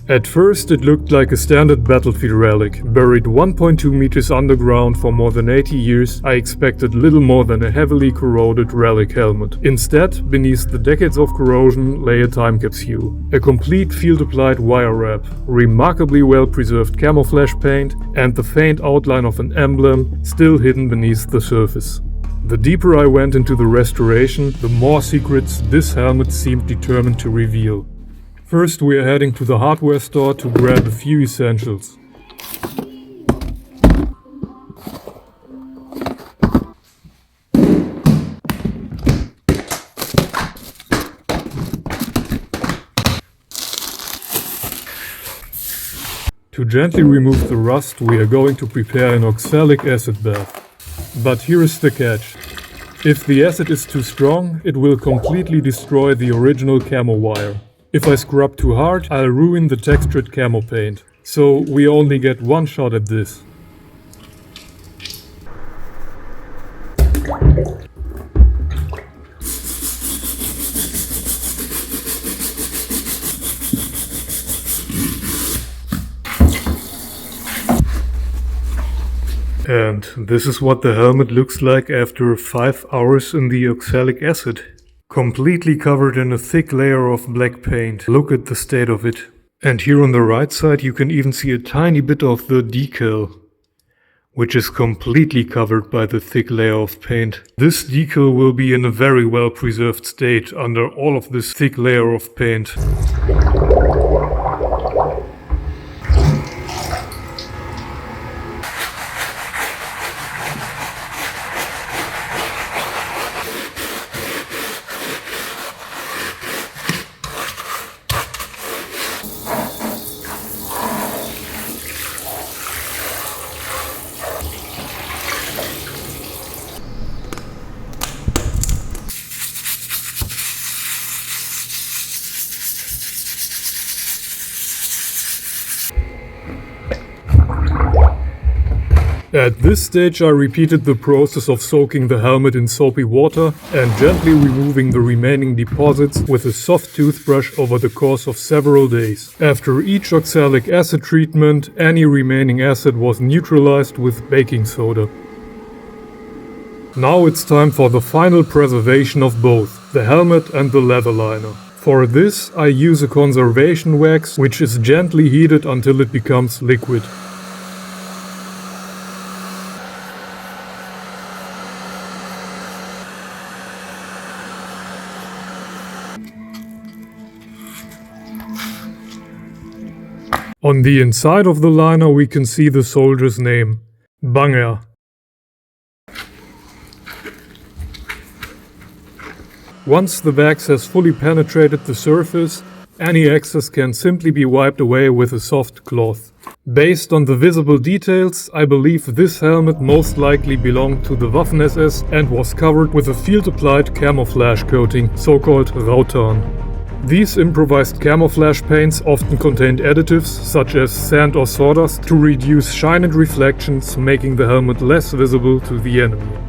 At first it looked like a standard battlefield relic. Buried 1.2 meters underground for more than 80 years, I expected little more than a heavily corroded relic helmet. Instead, beneath the decades of corrosion lay a time capsule. A complete field-applied wire wrap, remarkably well-preserved camouflage paint, and the faint outline of an emblem still hidden beneath the surface. The deeper I went into the restoration, the more secrets this helmet seemed determined to reveal. First, we are heading to the hardware store to grab a few essentials. To gently remove the rust, we are going to prepare an oxalic acid bath. But here is the catch. If the acid is too strong, it will completely destroy the original camo wire. If I scrub too hard, I'll ruin the textured camo paint. So we only get one shot at this. And this is what the helmet looks like after 5 hours in the oxalic acid. Completely covered in a thick layer of black paint. Look at the state of it. And here on the right side you can even see a tiny bit of the decal, which is completely covered by the thick layer of paint. This decal will be in a very well preserved state under all of this thick layer of paint. At this stage I repeated the process of soaking the helmet in soapy water and gently removing the remaining deposits with a soft toothbrush over the course of several days. After each oxalic acid treatment, any remaining acid was neutralized with baking soda. Now it's time for the final preservation of both, the helmet and the leather liner. For this I use a conservation wax which is gently heated until it becomes liquid. On the inside of the liner we can see the soldier's name, Banger. Once the wax has fully penetrated the surface, any excess can simply be wiped away with a soft cloth. Based on the visible details, I believe this helmet most likely belonged to the Waffen-SS and was covered with a field-applied camouflage coating, so-called Rautan. These improvised camouflage paints often contained additives such as sand or sawdust to reduce shine and reflections, making the helmet less visible to the enemy.